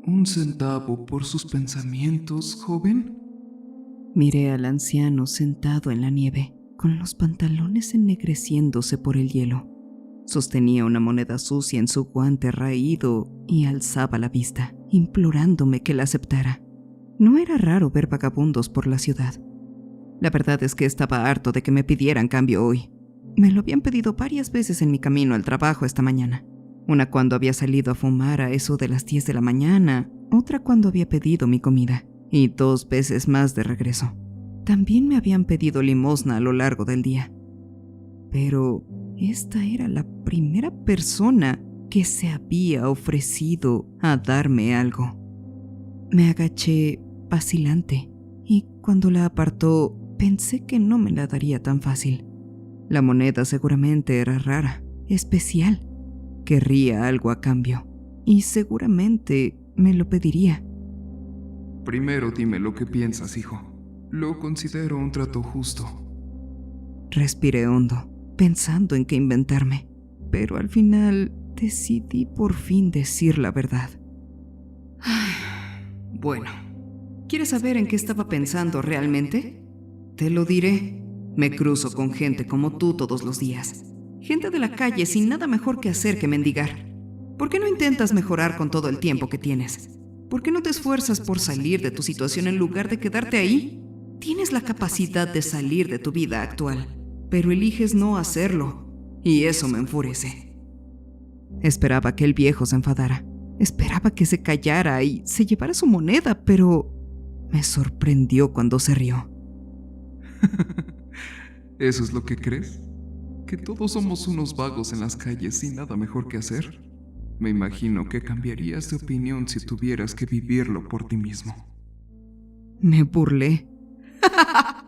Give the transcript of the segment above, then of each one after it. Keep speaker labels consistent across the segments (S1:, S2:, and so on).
S1: ¿Un centavo por sus pensamientos, joven?
S2: Miré al anciano sentado en la nieve, con los pantalones ennegreciéndose por el hielo. Sostenía una moneda sucia en su guante raído y alzaba la vista, implorándome que la aceptara. No era raro ver vagabundos por la ciudad. La verdad es que estaba harto de que me pidieran cambio hoy. Me lo habían pedido varias veces en mi camino al trabajo esta mañana. Una cuando había salido a fumar a eso de las 10 de la mañana, otra cuando había pedido mi comida, y 2 veces más de regreso. También me habían pedido limosna a lo largo del día. Pero esta era la primera persona que se había ofrecido a darme algo. Me agaché vacilante, y cuando la apartó, pensé que no me la daría tan fácil. La moneda seguramente era rara, especial. Querría algo a cambio, y seguramente me lo pediría.
S1: Primero dime lo que piensas, hijo. Lo considero un trato justo.
S2: Respiré hondo, pensando en qué inventarme, pero al final decidí por fin decir la verdad. Bueno, ¿quieres saber en qué estaba pensando realmente? Te lo diré. Me cruzo con gente como tú todos los días. Gente de la calle sin nada mejor que hacer que mendigar. ¿Por qué no intentas mejorar con todo el tiempo que tienes? ¿Por qué no te esfuerzas por salir de tu situación en lugar de quedarte ahí? Tienes la capacidad de salir de tu vida actual, pero eliges no hacerlo, y eso me enfurece. Esperaba que el viejo se enfadara. Esperaba que se callara y se llevara su moneda, pero me sorprendió cuando se rió.
S1: ¿Eso es lo que crees? ¿Que todos somos unos vagos en las calles sin nada mejor que hacer? Me imagino que cambiarías de opinión si tuvieras que vivirlo por ti mismo.
S2: Me burlé.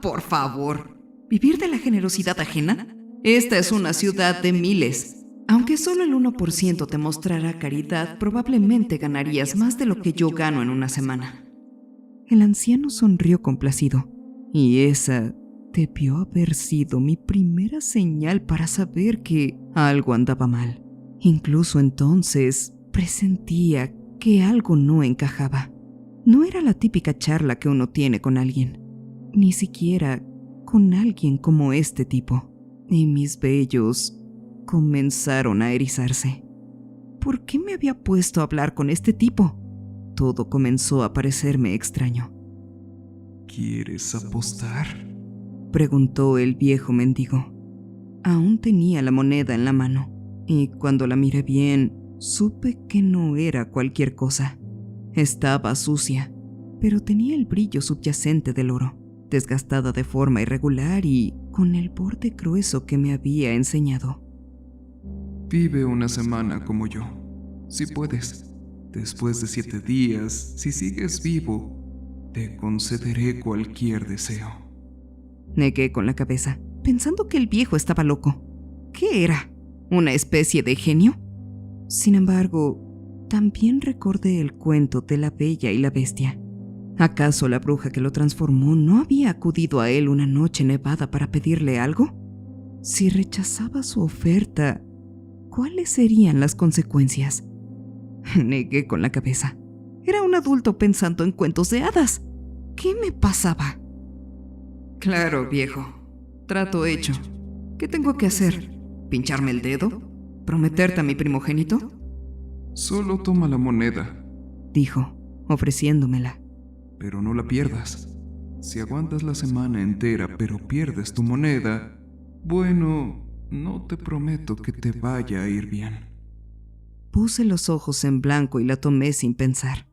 S2: Por favor, ¿vivir de la generosidad ajena? Esta es una ciudad de miles. Aunque solo el 1% te mostrara caridad, probablemente ganarías más de lo que yo gano en una semana. El anciano sonrió complacido, y esa debió haber sido mi primera señal para saber que algo andaba mal. Incluso entonces presentía que algo no encajaba. No era la típica charla que uno tiene con alguien, ni siquiera con alguien como este tipo. Y mis vellos comenzaron a erizarse. ¿Por qué me había puesto a hablar con este tipo? Todo comenzó a parecerme extraño.
S1: ¿Quieres apostar?,
S2: preguntó el viejo mendigo. Aún tenía la moneda en la mano, y cuando la miré bien, supe que no era cualquier cosa. Estaba sucia, pero tenía el brillo subyacente del oro, desgastada de forma irregular y con el borde grueso que me había enseñado.
S1: Vive una semana como yo, si puedes. Después de 7 días, si sigues vivo, te concederé cualquier deseo.
S2: Negué con la cabeza, pensando que el viejo estaba loco. ¿Qué era? ¿Una especie de genio? Sin embargo, también recordé el cuento de la Bella y la Bestia. ¿Acaso la bruja que lo transformó no había acudido a él una noche nevada para pedirle algo? Si rechazaba su oferta, ¿cuáles serían las consecuencias? Negué con la cabeza. Era un adulto pensando en cuentos de hadas. ¿Qué me pasaba? Claro, viejo. Trato hecho. ¿Qué tengo que hacer? ¿Pincharme el dedo? ¿Prometerte a mi primogénito?
S1: Solo toma la moneda,
S2: dijo, ofreciéndomela.
S1: pero no la pierdas. Si aguantas la semana entera pero pierdes tu moneda, bueno, no te prometo que te vaya a ir bien.
S2: Puse los ojos en blanco y la tomé sin pensar.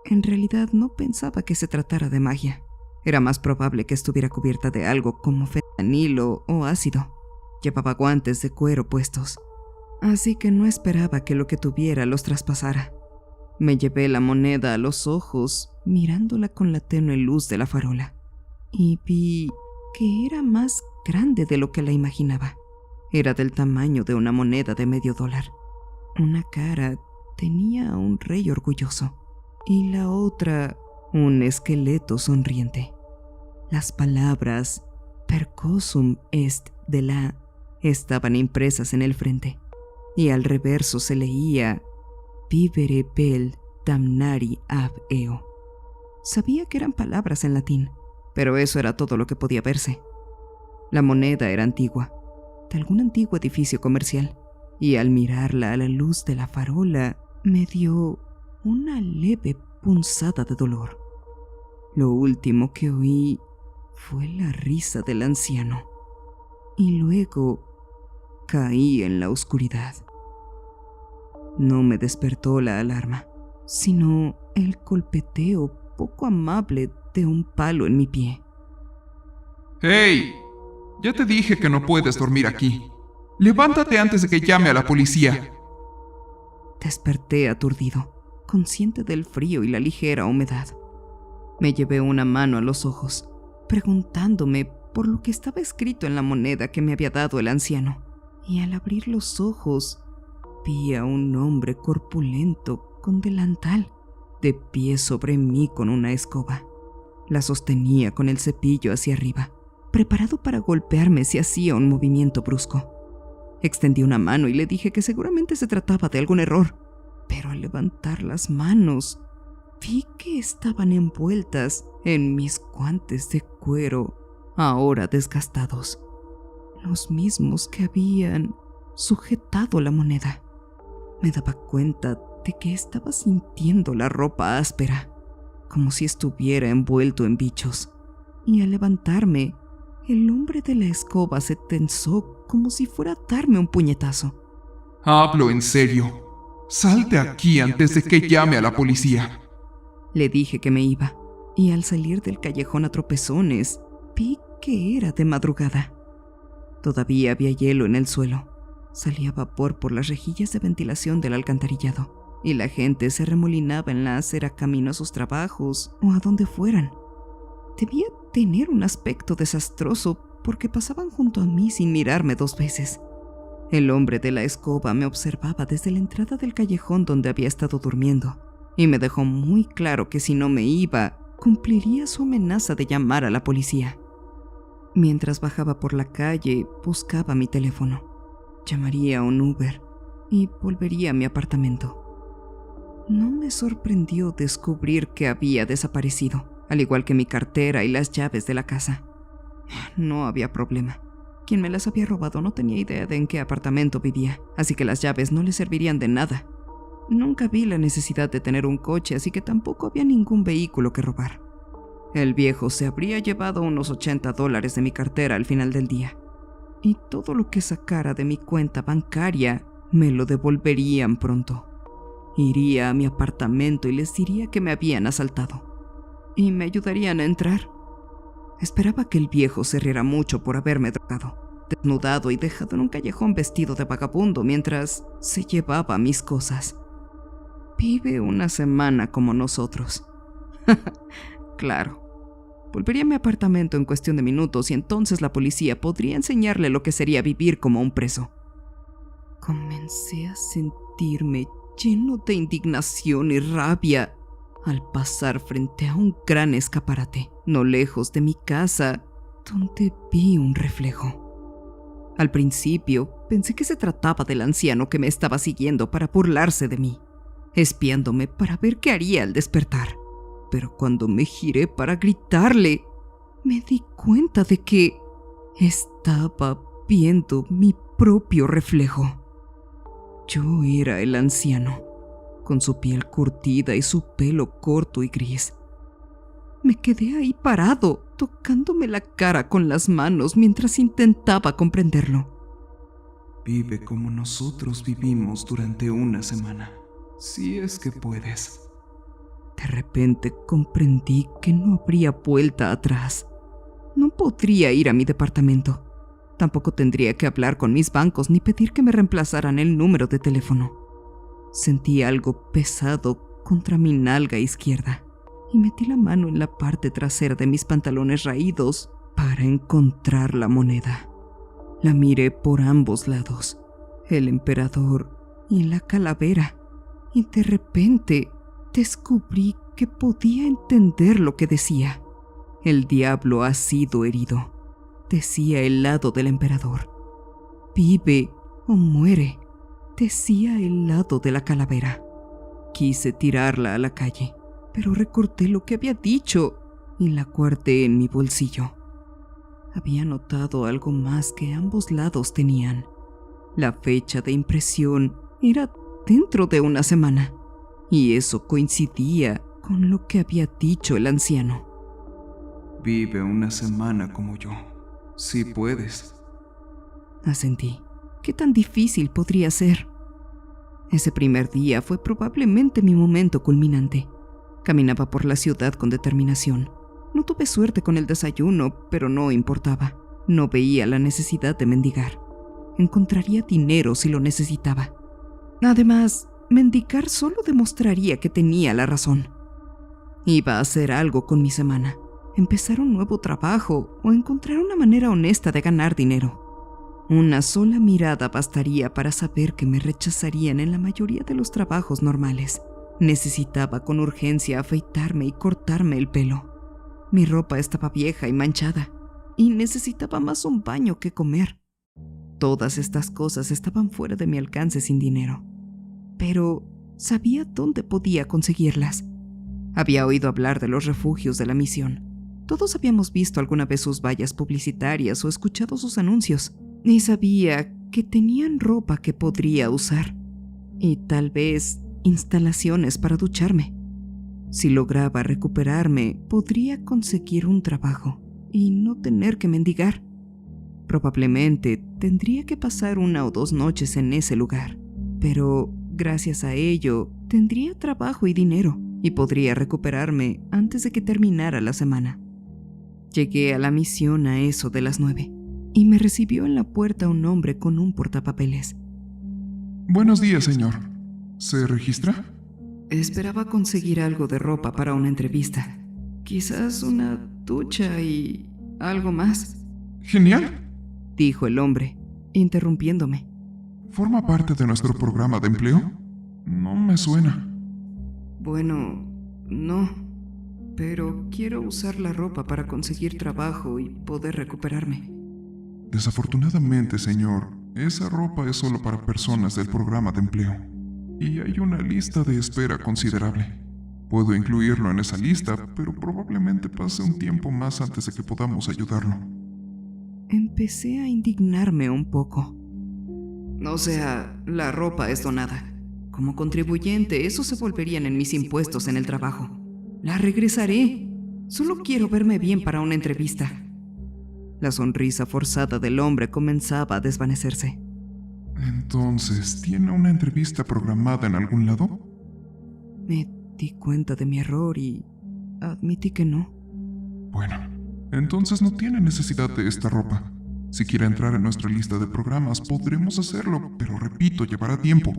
S2: En realidad no pensaba que se tratara de magia. Era más probable que estuviera cubierta de algo como fentanilo o ácido. Llevaba guantes de cuero puestos, así que no esperaba que lo que tuviera los traspasara. Me llevé la moneda a los ojos, mirándola con la tenue luz de la farola, y vi que era más grande de lo que la imaginaba. Era del tamaño de una moneda de $0.50. Una cara tenía a un rey orgulloso, y la otra un esqueleto sonriente. Las palabras percosum est de la estaban impresas en el frente, y al reverso se leía vivere vel damnari ab eo. Sabía que eran palabras en latín, pero eso era todo lo que podía verse. La moneda era antigua, de algún antiguo edificio comercial, y al mirarla a la luz de la farola me dio una leve punzada de dolor. Lo último que oí fue la risa del anciano, y luego caí en la oscuridad. No me despertó la alarma, sino el golpeteo poco amable de un palo en mi pie.
S1: ¡Hey! Ya te dije que no puedes dormir aquí. Levántate antes de que llame a la policía.
S2: Desperté aturdido, consciente del frío y la ligera humedad. Me llevé una mano a los ojos, preguntándome por lo que estaba escrito en la moneda que me había dado el anciano. Y al abrir los ojos, vi a un hombre corpulento con delantal, de pie sobre mí con una escoba. La sostenía con el cepillo hacia arriba, preparado para golpearme si hacía un movimiento brusco. Extendí una mano y le dije que seguramente se trataba de algún error, pero al levantar las manos, vi que estaban envueltas en mis guantes de cuero, ahora desgastados, los mismos que habían sujetado la moneda. Me daba cuenta de que estaba sintiendo la ropa áspera, como si estuviera envuelto en bichos, y al levantarme, el hombre de la escoba se tensó como si fuera a darme un puñetazo.
S1: Hablo en serio. Sal de aquí antes de que llame a la policía.
S2: Le dije que me iba, y al salir del callejón a tropezones, vi que era de madrugada. Todavía había hielo en el suelo. Salía vapor por las rejillas de ventilación del alcantarillado, y la gente se remolinaba en la acera camino a sus trabajos o a donde fueran. Debía tener un aspecto desastroso porque pasaban junto a mí sin mirarme 2 veces. El hombre de la escoba me observaba desde la entrada del callejón donde había estado durmiendo, y me dejó muy claro que si no me iba, cumpliría su amenaza de llamar a la policía. Mientras bajaba por la calle, buscaba mi teléfono. Llamaría a un Uber y volvería a mi apartamento. No me sorprendió descubrir que había desaparecido, al igual que mi cartera y las llaves de la casa. No había problema. Quien me las había robado no tenía idea de en qué apartamento vivía, así que las llaves no le servirían de nada. Nunca vi la necesidad de tener un coche, así que tampoco había ningún vehículo que robar. El viejo se habría llevado unos $80 de mi cartera al final del día, y todo lo que sacara de mi cuenta bancaria me lo devolverían pronto. Iría a mi apartamento y les diría que me habían asaltado, y me ayudarían a entrar. Esperaba que el viejo se riera mucho por haberme drogado, desnudado y dejado en un callejón vestido de vagabundo mientras se llevaba mis cosas. Vive una semana como nosotros. Claro. Volvería a mi apartamento en cuestión de minutos y entonces la policía podría enseñarle lo que sería vivir como un preso. Comencé a sentirme lleno de indignación y rabia al pasar frente a un gran escaparate, no lejos de mi casa, donde vi un reflejo. Al principio pensé que se trataba del anciano que me estaba siguiendo para burlarse de mí, espiándome para ver qué haría al despertar. Pero cuando me giré para gritarle, me di cuenta de que estaba viendo mi propio reflejo. Yo era el anciano, con su piel curtida y su pelo corto y gris. Me quedé ahí parado, tocándome la cara con las manos mientras intentaba comprenderlo.
S1: Vive como nosotros vivimos durante una semana, si es que puedes.
S2: De repente comprendí que no habría vuelta atrás. No podría ir a mi departamento. Tampoco tendría que hablar con mis bancos ni pedir que me reemplazaran el número de teléfono. Sentí algo pesado contra mi nalga izquierda y metí la mano en la parte trasera de mis pantalones raídos para encontrar la moneda. La miré por ambos lados, el emperador y la calavera, y de repente descubrí que podía entender lo que decía. El diablo ha sido herido, decía el lado del emperador. Vive o muere, decía el lado de la calavera. Quise tirarla a la calle, pero recorté lo que había dicho y la guardé en mi bolsillo. Había notado algo más que ambos lados tenían. La fecha de impresión era dentro de una semana, y eso coincidía con lo que había dicho el anciano.
S1: Vive una semana como yo, si puedes.
S2: Asentí. ¿Qué tan difícil podría ser? Ese primer día fue probablemente mi momento culminante. Caminaba por la ciudad con determinación. No tuve suerte con el desayuno, pero no importaba. No veía la necesidad de mendigar. Encontraría dinero si lo necesitaba. Además, mendigar solo demostraría que tenía la razón. Iba a hacer algo con mi semana. Empezar un nuevo trabajo o encontrar una manera honesta de ganar dinero. Una sola mirada bastaría para saber que me rechazarían en la mayoría de los trabajos normales. Necesitaba con urgencia afeitarme y cortarme el pelo. Mi ropa estaba vieja y manchada, y necesitaba más un baño que comer. Todas estas cosas estaban fuera de mi alcance sin dinero, pero sabía dónde podía conseguirlas. Había oído hablar de los refugios de la misión. Todos habíamos visto alguna vez sus vallas publicitarias o escuchado sus anuncios, y sabía que tenían ropa que podría usar, y tal vez instalaciones para ducharme. Si lograba recuperarme, podría conseguir un trabajo y no tener que mendigar. Probablemente tendría que pasar 1 o 2 noches en ese lugar, pero gracias a ello tendría trabajo y dinero y podría recuperarme antes de que terminara la semana. Llegué a la misión a eso de las 9 y me recibió en la puerta un hombre con un portapapeles.
S1: Buenos días, señor. ¿Se registra?
S2: Esperaba conseguir algo de ropa para una entrevista. Quizás una ducha y algo más,
S1: Genial.
S2: dijo el hombre, interrumpiéndome.
S1: ¿Forma parte de nuestro programa de empleo? No me suena.
S2: Bueno, no, pero quiero usar la ropa para conseguir trabajo y poder recuperarme.
S1: Desafortunadamente, señor, esa ropa es solo para personas del programa de empleo. Y hay una lista de espera considerable. Puedo incluirlo en esa lista, pero probablemente pase un tiempo más antes de que podamos ayudarlo.
S2: Empecé a indignarme un poco. O sea, la ropa es donada. Como contribuyente, eso se volverían en mis impuestos en el trabajo. La regresaré. Solo quiero verme bien para una entrevista. La sonrisa forzada del hombre comenzaba a desvanecerse.
S1: Entonces, ¿tiene una entrevista programada en algún lado?
S2: Me di cuenta de mi error y admití que no.
S1: Bueno, entonces no tiene necesidad de esta ropa. Si quiere entrar en nuestra lista de programas, podremos hacerlo, pero repito, llevará tiempo.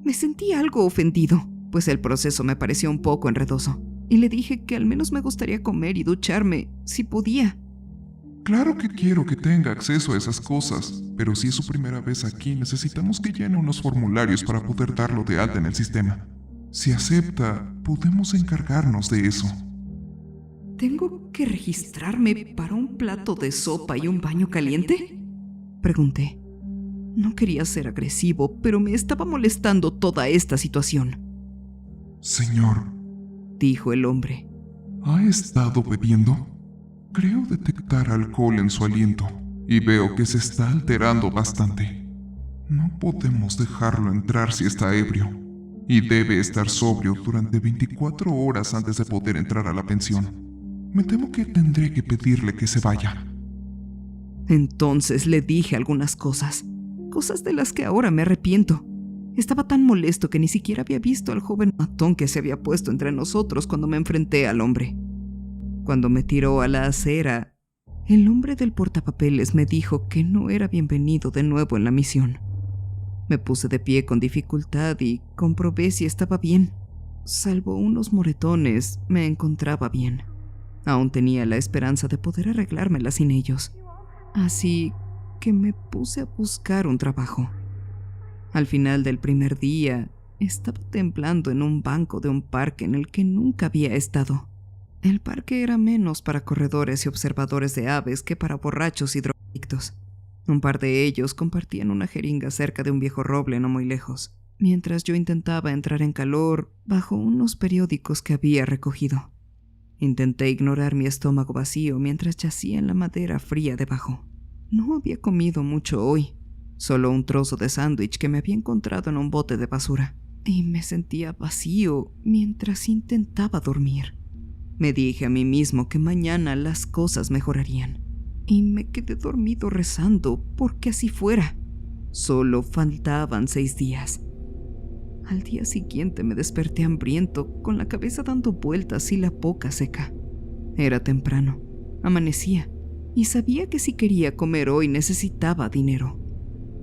S2: Me sentí algo ofendido, pues el proceso me pareció un poco enredoso, y le dije que al menos me gustaría comer y ducharme, si podía.
S1: Claro que quiero que tenga acceso a esas cosas, pero si es su primera vez aquí, necesitamos que llene unos formularios para poder darlo de alta en el sistema. Si acepta, podemos encargarnos de eso.
S2: ¿Tengo que registrarme para un plato de sopa y un baño caliente?, pregunté. No quería ser agresivo, pero me estaba molestando toda esta situación.
S1: Señor,
S2: Dijo el hombre.
S1: ¿ha estado bebiendo? Creo detectar alcohol en su aliento y veo que se está alterando bastante. No podemos dejarlo entrar si está ebrio y debe estar sobrio durante 24 horas antes de poder entrar a la pensión. Me temo que tendré que pedirle que se vaya.
S2: Entonces le dije algunas cosas de las que ahora me arrepiento. Estaba tan molesto que ni siquiera había visto al joven matón que se había puesto entre nosotros cuando me enfrenté al hombre. Cuando me tiró a la acera, el hombre del portapapeles me dijo que no era bienvenido de nuevo en la misión. Me puse de pie con dificultad y comprobé si estaba bien. Salvo unos moretones, me encontraba bien. Aún tenía la esperanza de poder arreglármela sin ellos. Así que me puse a buscar un trabajo. Al final del primer día, estaba temblando en un banco de un parque en el que nunca había estado. El parque era menos para corredores y observadores de aves que para borrachos y drogadictos. Un par de ellos compartían una jeringa cerca de un viejo roble no muy lejos. mientras yo intentaba entrar en calor bajo unos periódicos que había recogido. Intenté ignorar mi estómago vacío mientras yacía en la madera fría debajo. No había comido mucho hoy, solo un trozo de sándwich que me había encontrado en un bote de basura, y me sentía vacío mientras intentaba dormir. Me dije a mí mismo que mañana las cosas mejorarían, y me quedé dormido rezando porque así fuera. Solo faltaban 6 días. Al día siguiente me desperté hambriento, con la cabeza dando vueltas y la boca seca. Era temprano, amanecía, y sabía que si quería comer hoy necesitaba dinero.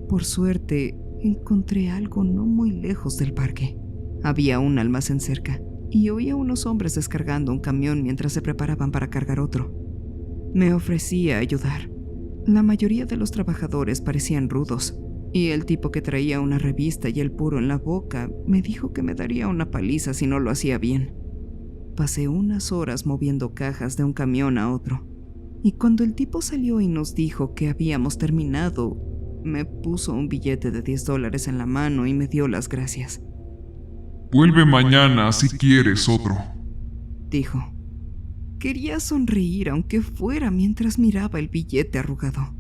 S2: Por suerte, encontré algo no muy lejos del parque. Había un almacén cerca, y oía a unos hombres descargando un camión mientras se preparaban para cargar otro. Me ofrecí a ayudar. La mayoría de los trabajadores parecían rudos, y el tipo que traía una revista y el puro en la boca me dijo que me daría una paliza si no lo hacía bien. Pasé unas horas moviendo cajas de un camión a otro, y cuando el tipo salió y nos dijo que habíamos terminado, me puso un billete de $10 en la mano y me dio las gracias.
S1: Vuelve mañana si quieres otro,
S2: dijo. Quería sonreír aunque fuera mientras miraba el billete arrugado,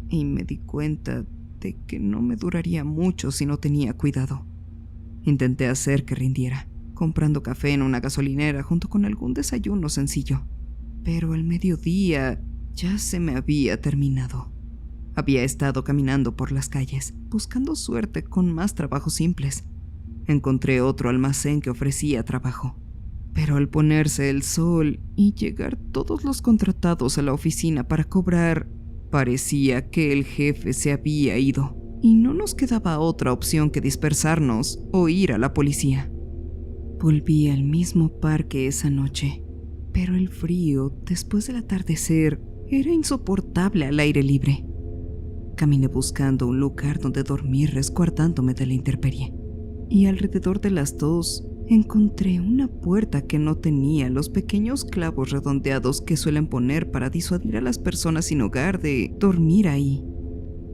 S2: y me di cuenta de que no me duraría mucho si no tenía cuidado. Intenté hacer que rindiera, comprando café en una gasolinera junto con algún desayuno sencillo, pero al mediodía ya se me había terminado. Había estado caminando por las calles, buscando suerte con más trabajos simples. Encontré otro almacén que ofrecía trabajo, pero al ponerse el sol y llegar todos los contratados a la oficina para cobrar, parecía que el jefe se había ido y no nos quedaba otra opción que dispersarnos o ir a la policía. Volví al mismo parque esa noche, pero el frío después del atardecer era insoportable al aire libre. Caminé buscando un lugar donde dormir resguardándome de la intemperie, y alrededor de las 2 encontré una puerta que no tenía los pequeños clavos redondeados que suelen poner para disuadir a las personas sin hogar de dormir ahí.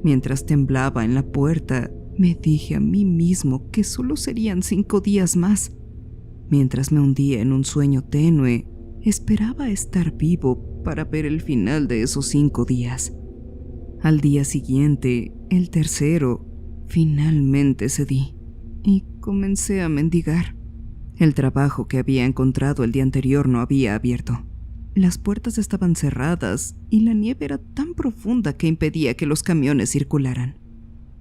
S2: Mientras temblaba en la puerta, me dije a mí mismo que solo serían 5 días más. Mientras me hundía en un sueño tenue, esperaba estar vivo para ver el final de esos 5 días. Al día siguiente, el tercero, finalmente cedí y comencé a mendigar. El trabajo que había encontrado el día anterior no había abierto. Las puertas estaban cerradas y la nieve era tan profunda que impedía que los camiones circularan.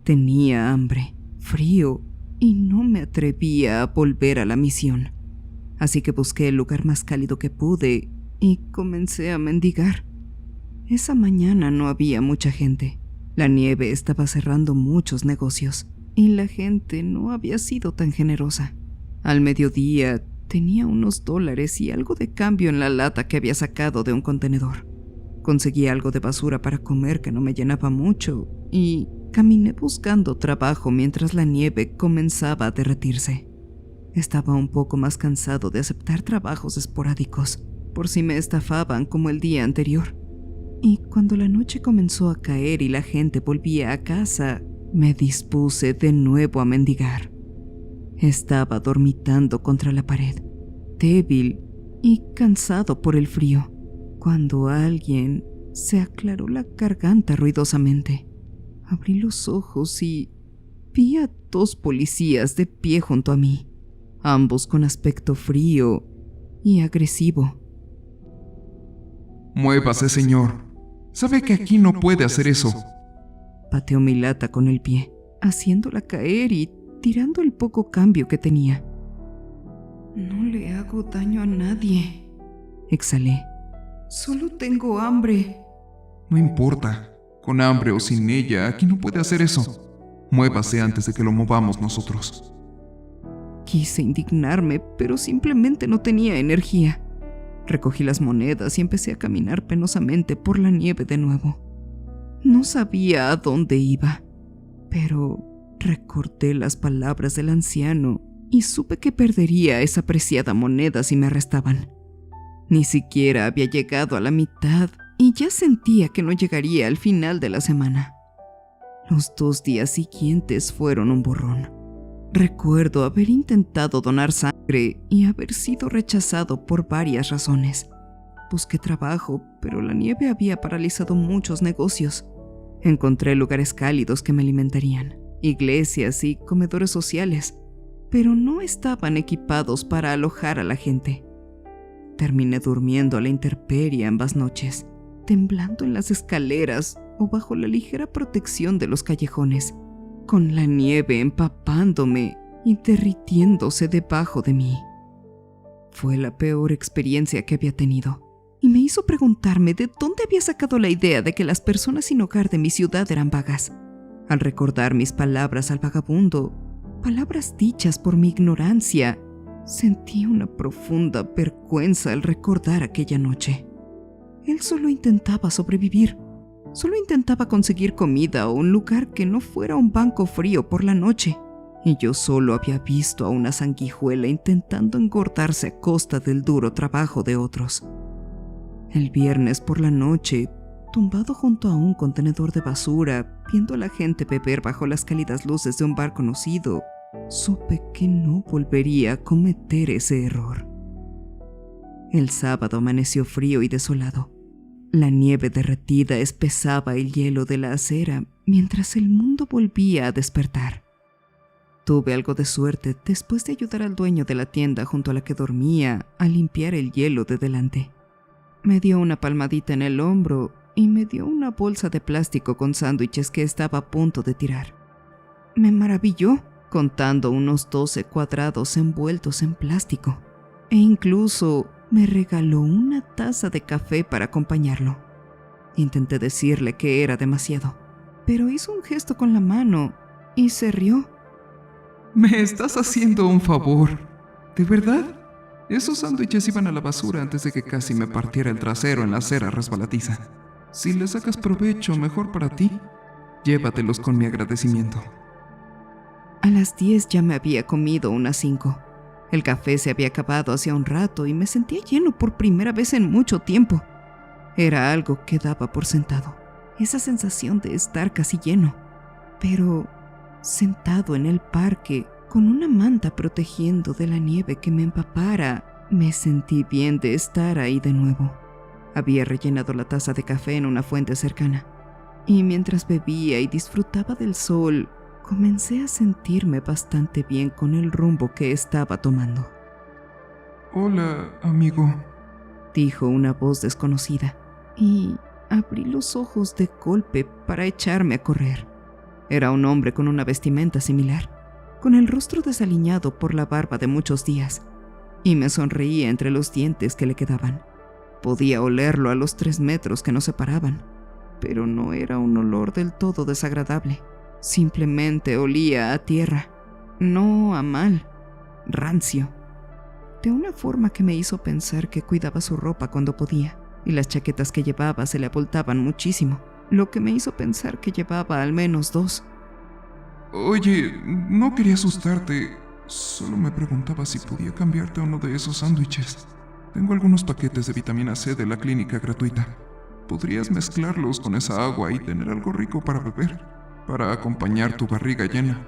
S2: Tenía hambre, frío y no me atrevía a volver a la misión. Así que busqué el lugar más cálido que pude y comencé a mendigar. Esa mañana no había mucha gente. La nieve estaba cerrando muchos negocios y la gente no había sido tan generosa. Al mediodía tenía unos $1 y algo de cambio en la lata que había sacado de un contenedor. Conseguí algo de basura para comer que no me llenaba mucho y caminé buscando trabajo mientras la nieve comenzaba a derretirse. Estaba un poco más cansado de aceptar trabajos esporádicos por si me estafaban como el día anterior. Y cuando la noche comenzó a caer y la gente volvía a casa, me dispuse de nuevo a mendigar. Estaba dormitando contra la pared, débil y cansado por el frío, cuando alguien se aclaró la garganta ruidosamente. Abrí los ojos y vi a 2 policías de pie junto a mí, ambos con aspecto frío y agresivo.
S1: Muévase, señor. Sabe que aquí no puede hacer eso.
S2: Pateó mi lata con el pie, haciéndola caer y tirando el poco cambio que tenía. No le hago daño a nadie, exhalé. Solo tengo hambre.
S1: No importa, con hambre o sin ella, aquí no puede hacer eso. Muévase antes de que lo movamos nosotros.
S2: Quise indignarme, pero simplemente no tenía energía. Recogí las monedas y empecé a caminar penosamente por la nieve de nuevo. No sabía a dónde iba, pero recordé las palabras del anciano y supe que perdería esa preciada moneda si me arrestaban. Ni siquiera había llegado a la mitad y ya sentía que no llegaría al final de la semana. Los 2 días siguientes fueron un borrón. Recuerdo haber intentado donar sangre y haber sido rechazado por varias razones. Busqué trabajo, pero la nieve había paralizado muchos negocios. Encontré lugares cálidos que me alimentarían, iglesias y comedores sociales, pero no estaban equipados para alojar a la gente. Terminé durmiendo a la intemperie ambas noches, temblando en las escaleras o bajo la ligera protección de los callejones, con la nieve empapándome y derritiéndose debajo de mí. Fue la peor experiencia que había tenido, y me hizo preguntarme de dónde había sacado la idea de que las personas sin hogar de mi ciudad eran vagas. Al recordar mis palabras al vagabundo, palabras dichas por mi ignorancia, sentí una profunda vergüenza al recordar aquella noche. Él solo intentaba sobrevivir. Solo intentaba conseguir comida o un lugar que no fuera un banco frío por la noche. Y yo solo había visto a una sanguijuela intentando engordarse a costa del duro trabajo de otros. El viernes por la noche, tumbado junto a un contenedor de basura, viendo a la gente beber bajo las cálidas luces de un bar conocido, supe que no volvería a cometer ese error. El sábado amaneció frío y desolado. La nieve derretida espesaba el hielo de la acera mientras el mundo volvía a despertar. Tuve algo de suerte después de ayudar al dueño de la tienda junto a la que dormía a limpiar el hielo de delante. Me dio una palmadita en el hombro y me dio una bolsa de plástico con sándwiches que estaba a punto de tirar. Me maravilló, contando unos 12 cuadrados envueltos en plástico, e incluso me regaló una taza de café para acompañarlo. Intenté decirle que era demasiado, pero hizo un gesto con la mano y se rió.
S1: Me estás haciendo un favor. ¿De verdad? Esos sándwiches iban a la basura antes de que casi me partiera el trasero en la acera resbaladiza. Si le sacas provecho, mejor para ti. Llévatelos con mi agradecimiento.
S2: A las 10 ya me había comido unas 5. El café se había acabado hacía un rato y me sentía lleno por primera vez en mucho tiempo. Era algo que daba por sentado, esa sensación de estar casi lleno. Pero, sentado en el parque, con una manta protegiendo de la nieve que me empapara, me sentí bien de estar ahí de nuevo. Había rellenado la taza de café en una fuente cercana, y mientras bebía y disfrutaba del sol, comencé a sentirme bastante bien con el rumbo que estaba tomando.
S1: Hola, amigo,
S2: dijo una voz desconocida, y abrí los ojos de golpe para echarme a correr. Era un hombre con una vestimenta similar, con el rostro desaliñado por la barba de muchos días, y me sonreía entre los dientes que le quedaban. Podía olerlo a los 3 metros que nos separaban, pero no era un olor del todo desagradable. Simplemente olía a tierra, no a mal, rancio, de una forma que me hizo pensar que cuidaba su ropa cuando podía, y las chaquetas que llevaba se le abultaban muchísimo, lo que me hizo pensar que llevaba al menos 2.
S1: Oye, no quería asustarte, solo me preguntaba si podía cambiarte uno de esos sándwiches. Tengo algunos paquetes de vitamina C de la clínica gratuita. Podrías mezclarlos con esa agua y tener algo rico para beber, para acompañar tu barriga llena.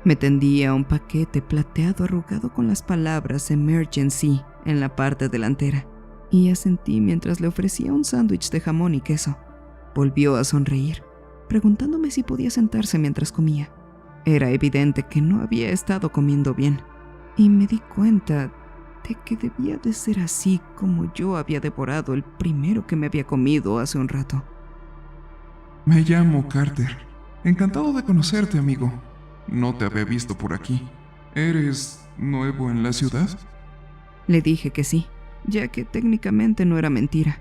S2: Me tendía un paquete plateado arrugado con las palabras Emergency en la parte delantera, y asentí mientras le ofrecía un sándwich de jamón y queso. Volvió a sonreír, preguntándome si podía sentarse mientras comía. Era evidente que no había estado comiendo bien, y me di cuenta de que debía de ser así como yo había devorado el primero que me había comido hace un rato.
S1: Me llamo Carter. Encantado de conocerte, amigo. No te había visto por aquí. ¿Eres nuevo en la ciudad?
S2: Le dije que sí, ya que técnicamente no era mentira.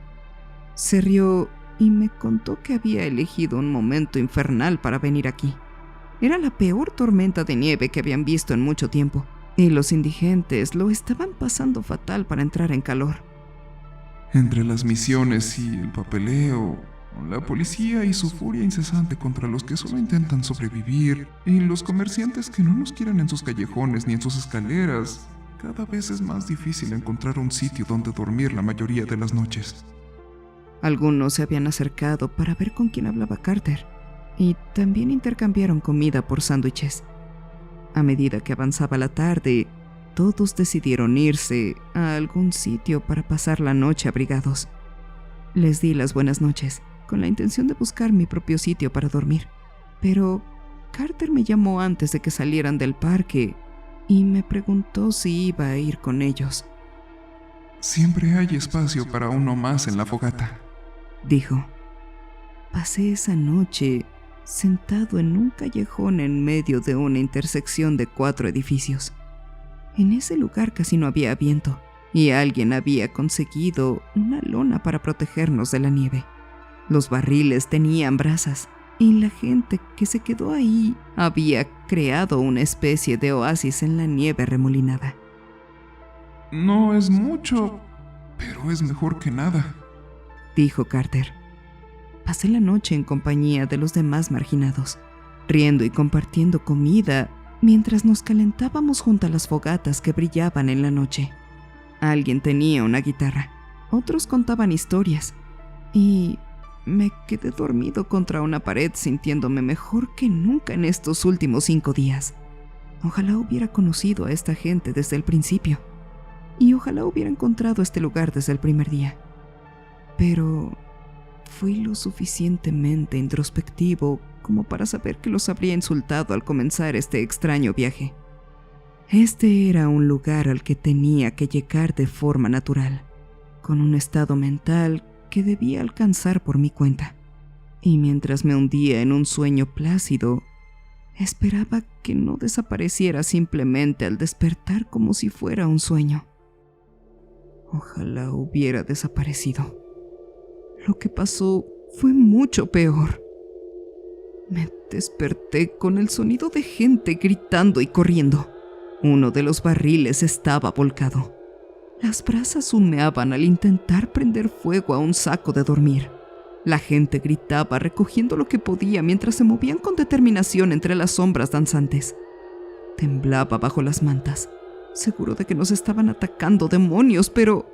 S2: Se rió y me contó que había elegido un momento infernal para venir aquí. Era la peor tormenta de nieve que habían visto en mucho tiempo, y los indigentes lo estaban pasando fatal para entrar en calor.
S1: Entre las misiones y el papeleo, la policía y su furia incesante contra los que solo intentan sobrevivir, y los comerciantes que no nos quieren en sus callejones ni en sus escaleras, cada vez es más difícil encontrar un sitio donde dormir la mayoría de las noches.
S2: Algunos se habían acercado para ver con quién hablaba Carter, y también intercambiaron comida por sándwiches. A medida que avanzaba la tarde, todos decidieron irse a algún sitio para pasar la noche abrigados. Les di las buenas noches, con la intención de buscar mi propio sitio para dormir. Pero Carter me llamó antes de que salieran del parque y me preguntó si iba a ir con ellos.
S1: Siempre hay espacio para uno más en la fogata,
S2: dijo. Pasé esa noche sentado en un callejón en medio de una intersección de 4 edificios. En ese lugar casi no había viento y alguien había conseguido una lona para protegernos de la nieve. Los barriles tenían brasas y la gente que se quedó ahí había creado una especie de oasis en la nieve remolinada.
S1: No es mucho, pero es mejor que nada,
S2: dijo Carter. Pasé la noche en compañía de los demás marginados, riendo y compartiendo comida mientras nos calentábamos junto a las fogatas que brillaban en la noche. Alguien tenía una guitarra, otros contaban historias y me quedé dormido contra una pared sintiéndome mejor que nunca en estos últimos 5 días. Ojalá hubiera conocido a esta gente desde el principio y ojalá hubiera encontrado este lugar desde el primer día. Pero fui lo suficientemente introspectivo como para saber que los habría insultado al comenzar este extraño viaje. Este era un lugar al que tenía que llegar de forma natural, con un estado mental que debía alcanzar por mi cuenta. Y mientras me hundía en un sueño plácido, esperaba que no desapareciera simplemente al despertar como si fuera un sueño. Ojalá hubiera desaparecido. Lo que pasó fue mucho peor. Me desperté con el sonido de gente gritando y corriendo. Uno de los barriles estaba volcado. Las brasas humeaban al intentar prender fuego a un saco de dormir. La gente gritaba recogiendo lo que podía mientras se movían con determinación entre las sombras danzantes. Temblaba bajo las mantas, seguro de que nos estaban atacando demonios, pero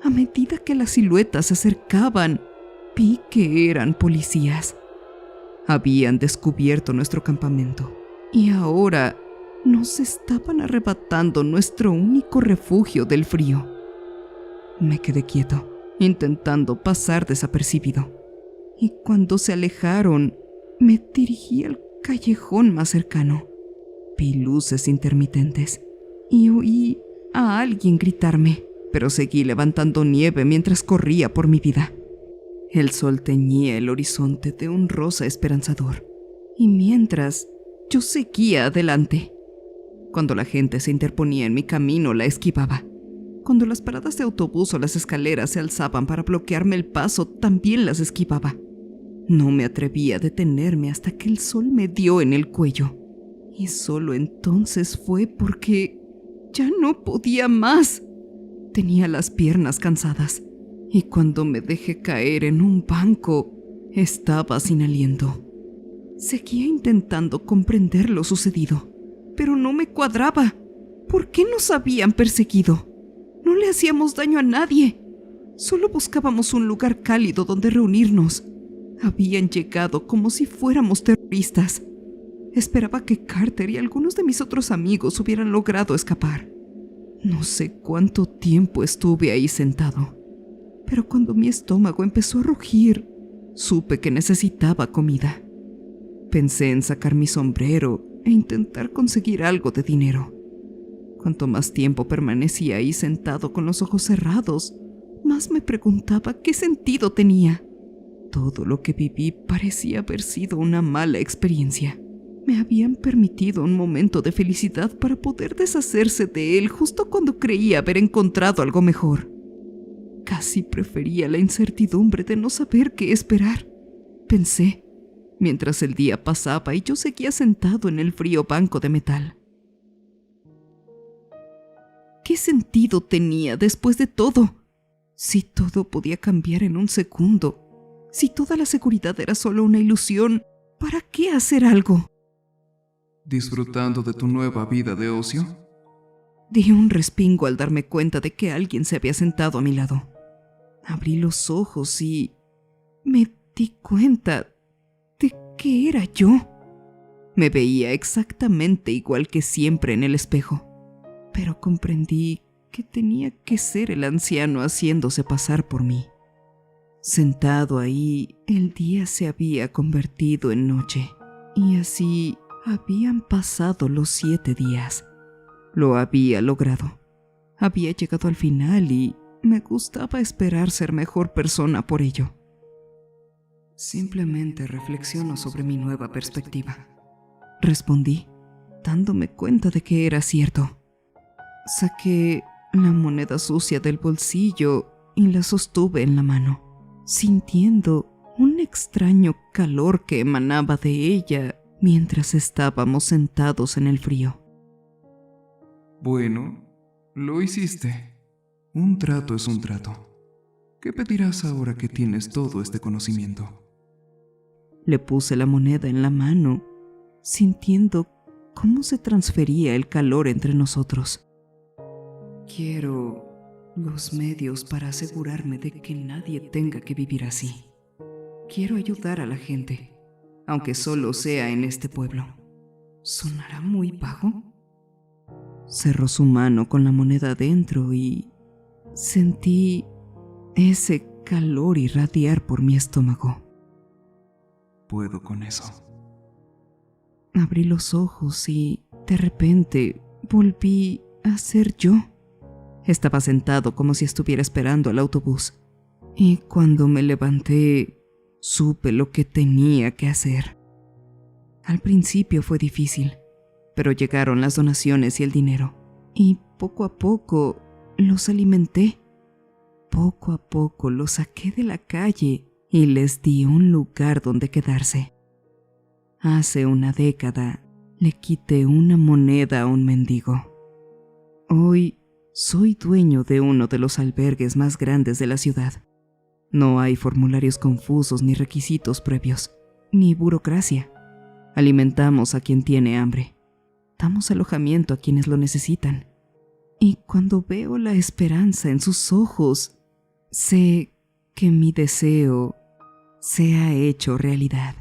S2: a medida que las siluetas se acercaban, vi que eran policías. Habían descubierto nuestro campamento y ahora nos estaban arrebatando nuestro único refugio del frío. Me quedé quieto, intentando pasar desapercibido. Y cuando se alejaron, me dirigí al callejón más cercano. Vi luces intermitentes y oí a alguien gritarme, pero seguí levantando nieve mientras corría por mi vida. El sol teñía el horizonte de un rosa esperanzador, y mientras yo seguía adelante. Cuando la gente se interponía en mi camino, la esquivaba. Cuando las paradas de autobús o las escaleras se alzaban para bloquearme el paso, también las esquivaba. No me atreví a detenerme hasta que el sol me dio en el cuello. Y solo entonces fue porque ya no podía más. Tenía las piernas cansadas, y cuando me dejé caer en un banco, estaba sin aliento. Seguía intentando comprender lo sucedido, pero no me cuadraba. ¿Por qué nos habían perseguido? No le hacíamos daño a nadie. Solo buscábamos un lugar cálido donde reunirnos. Habían llegado como si fuéramos terroristas. Esperaba que Carter y algunos de mis otros amigos hubieran logrado escapar. No sé cuánto tiempo estuve ahí sentado, pero cuando mi estómago empezó a rugir, supe que necesitaba comida. Pensé en sacar mi sombrero e intentar conseguir algo de dinero. Cuanto más tiempo permanecía ahí sentado con los ojos cerrados, más me preguntaba qué sentido tenía. Todo lo que viví parecía haber sido una mala experiencia. Me habían permitido un momento de felicidad para poder deshacerse de él justo cuando creía haber encontrado algo mejor. Casi prefería la incertidumbre de no saber qué esperar, pensé, mientras el día pasaba y yo seguía sentado en el frío banco de metal. ¿Qué sentido tenía después de todo? Si todo podía cambiar en un segundo, si toda la seguridad era solo una ilusión, ¿para qué hacer algo?
S1: ¿Disfrutando de tu nueva vida de ocio?
S2: Di un respingo al darme cuenta de que alguien se había sentado a mi lado. Abrí los ojos y me di cuenta de que era yo. Me veía exactamente igual que siempre en el espejo, pero comprendí que tenía que ser el anciano haciéndose pasar por mí. Sentado ahí, el día se había convertido en noche, y así habían pasado los 7 días. Lo había logrado. Había llegado al final y me gustaba esperar ser mejor persona por ello. Simplemente reflexiono sobre mi nueva perspectiva, respondí, dándome cuenta de que era cierto. Saqué la moneda sucia del bolsillo y la sostuve en la mano, sintiendo un extraño calor que emanaba de ella mientras estábamos sentados en el frío.
S1: Bueno, lo hiciste. Un trato es un trato. ¿Qué pedirás ahora que tienes todo este conocimiento?
S2: Le puse la moneda en la mano, sintiendo cómo se transfería el calor entre nosotros. Quiero los medios para asegurarme de que nadie tenga que vivir así. Quiero ayudar a la gente, aunque solo sea en este pueblo. ¿Sonará muy vago? Cerró su mano con la moneda dentro y sentí ese calor irradiar por mi estómago.
S1: Puedo con eso.
S2: Abrí los ojos y, de repente, volví a ser yo. Estaba sentado como si estuviera esperando al autobús, y cuando me levanté, supe lo que tenía que hacer. Al principio fue difícil, pero llegaron las donaciones y el dinero, y poco a poco los alimenté. Poco a poco los saqué de la calle y les di un lugar donde quedarse. Hace una década le quité una moneda a un mendigo. Hoy soy dueño de uno de los albergues más grandes de la ciudad. No hay formularios confusos ni requisitos previos, ni burocracia. Alimentamos a quien tiene hambre. Damos alojamiento a quienes lo necesitan. Y cuando veo la esperanza en sus ojos, sé que mi deseo se ha hecho realidad.